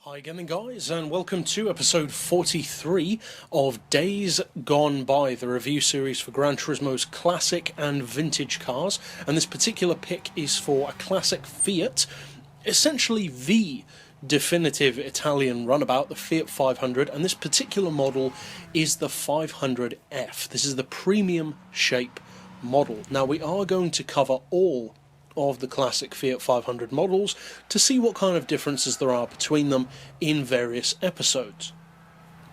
Hi again guys, and welcome to episode 43 of Days Gone By, the review series for Gran Turismo's classic and vintage cars. And this particular pick is for a classic Fiat, essentially the definitive Italian runabout, the Fiat 500, and this particular model is the 500F. This is the premium shape model. Now we are going to cover all of the classic Fiat 500 models to see what kind of differences there are between them in various episodes.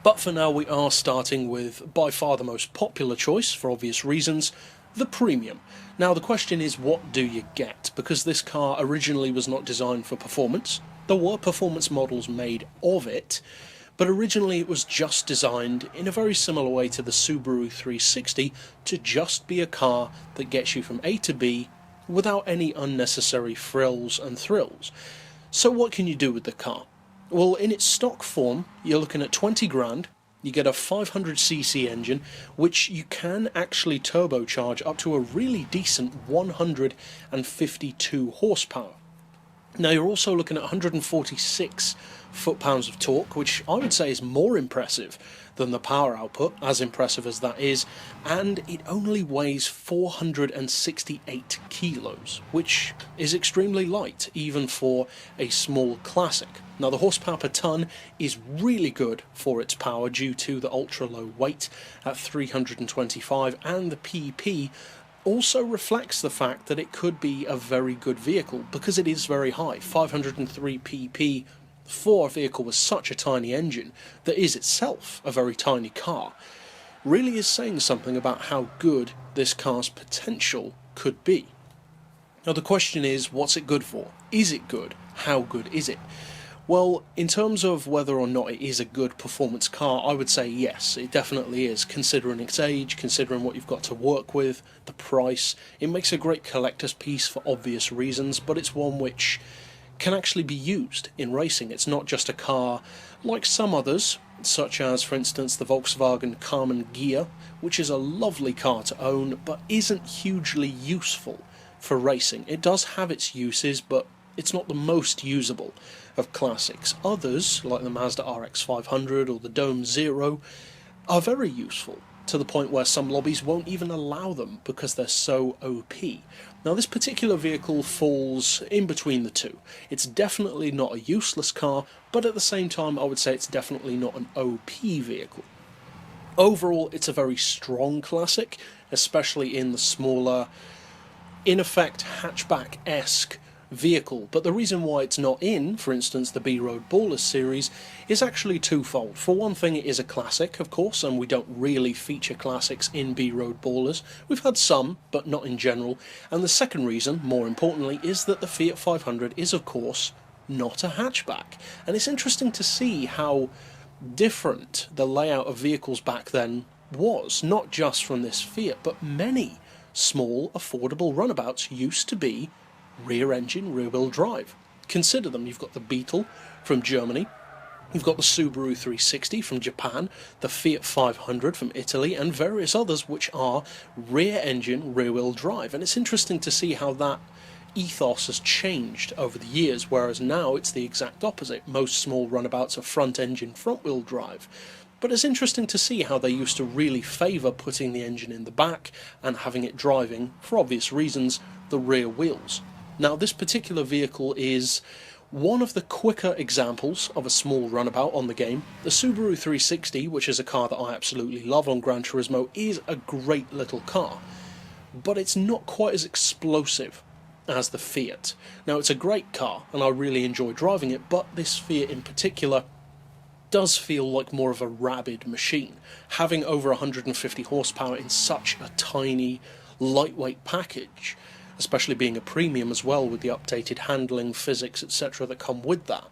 But for now we are starting with by far the most popular choice, for obvious reasons, the premium. Now the question is, what do you get? Because this car originally was not designed for performance. There were performance models made of it, but originally it was just designed in a very similar way to the Subaru 360 to just be a car that gets you from A to B without any unnecessary frills and thrills. So what can you do with the car? Well, in its stock form, you're looking at 20 grand, you get a 500cc engine, which you can actually turbocharge up to a really decent 152 horsepower. Now you're also looking at 146 foot-pounds of torque, which I would say is more impressive than the power output, as impressive as that is, and it only weighs 468 kilos, which is extremely light, even for a small classic. Now the horsepower per tonne is really good for its power due to the ultra-low weight at 325, and the PP also reflects the fact that it could be a very good vehicle, because it is very high. 503 pp for a vehicle with such a tiny engine that is itself a very tiny car really is saying something about how good this car's potential could be. Now the question is, what's it good for? Is it good? How good is it? Well, in terms of whether or not it is a good performance car, I would say yes, it definitely is, considering its age, considering what you've got to work with, the price. It makes a great collector's piece for obvious reasons, but it's one which can actually be used in racing. It's not just a car like some others, such as, for instance, the Volkswagen Carmen Ghia, which is a lovely car to own, but isn't hugely useful for racing. It does have its uses, but it's not the most usable of classics. Others, like the Mazda RX 500 or the Dome Zero, are very useful, to the point where some lobbies won't even allow them because they're so OP. Now this particular vehicle falls in between the two. It's definitely not a useless car, but at the same time I would say it's definitely not an OP vehicle. Overall, it's a very strong classic, especially in the smaller, in effect hatchback-esque vehicle, but the reason why it's not in, for instance, the B-Road Ballers series is actually twofold. For one thing, it is a classic, of course, and we don't really feature classics in B-Road Ballers. We've had some, but not in general. And the second reason, more importantly, is that the Fiat 500 is, of course, not a hatchback. And it's interesting to see how different the layout of vehicles back then was, not just from this Fiat, but many small, affordable runabouts used to be rear engine, rear wheel drive. Consider them. You've got the Beetle from Germany, you've got the Subaru 360 from Japan, the Fiat 500 from Italy, and various others which are rear engine, rear wheel drive. And it's interesting to see how that ethos has changed over the years, whereas now it's the exact opposite. Most small runabouts are front engine, front wheel drive. But it's interesting to see how they used to really favour putting the engine in the back and having it driving, for obvious reasons, the rear wheels. Now this particular vehicle is one of the quicker examples of a small runabout on the game. The Subaru 360, which is a car that I absolutely love on Gran Turismo, is a great little car, but it's not quite as explosive as the Fiat. Now it's a great car and I really enjoy driving it, but this Fiat in particular does feel like more of a rabid machine. Having over 150 horsepower in such a tiny, lightweight package, especially being a premium as well with the updated handling, physics, etc. that come with that.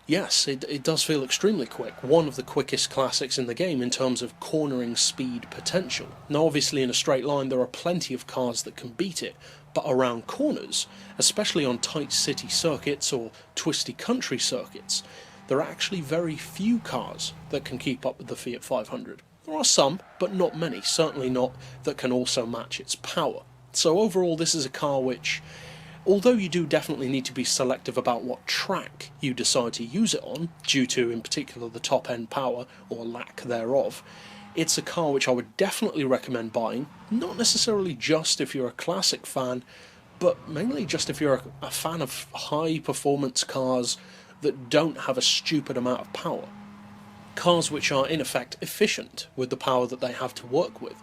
Yes, it does feel extremely quick. One of the quickest classics in the game in terms of cornering speed potential. Now obviously in a straight line there are plenty of cars that can beat it, but around corners, especially on tight city circuits or twisty country circuits, there are actually very few cars that can keep up with the Fiat 500. There are some, but not many, certainly not that can also match its power. So overall this is a car which Although you do definitely need to be selective about what track you decide to use it on, due to in particular the top end power or lack thereof, it's a car which I would definitely recommend buying, not necessarily just if you're a classic fan, but mainly just if you're a fan of high performance cars that don't have a stupid amount of power. Cars which are in effect efficient with the power that they have to work with.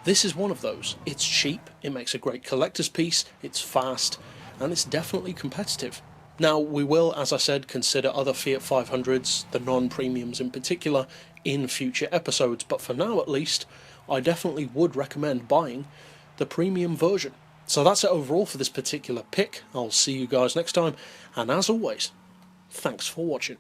This is one of those. It's cheap, it makes a great collector's piece, it's fast, and it's definitely competitive. Now, we will, as I said, consider other Fiat 500s, the non-premiums in particular, in future episodes, but for now at least, I definitely would recommend buying the premium version. So that's it overall for this particular pick. I'll see you guys next time, and as always, thanks for watching.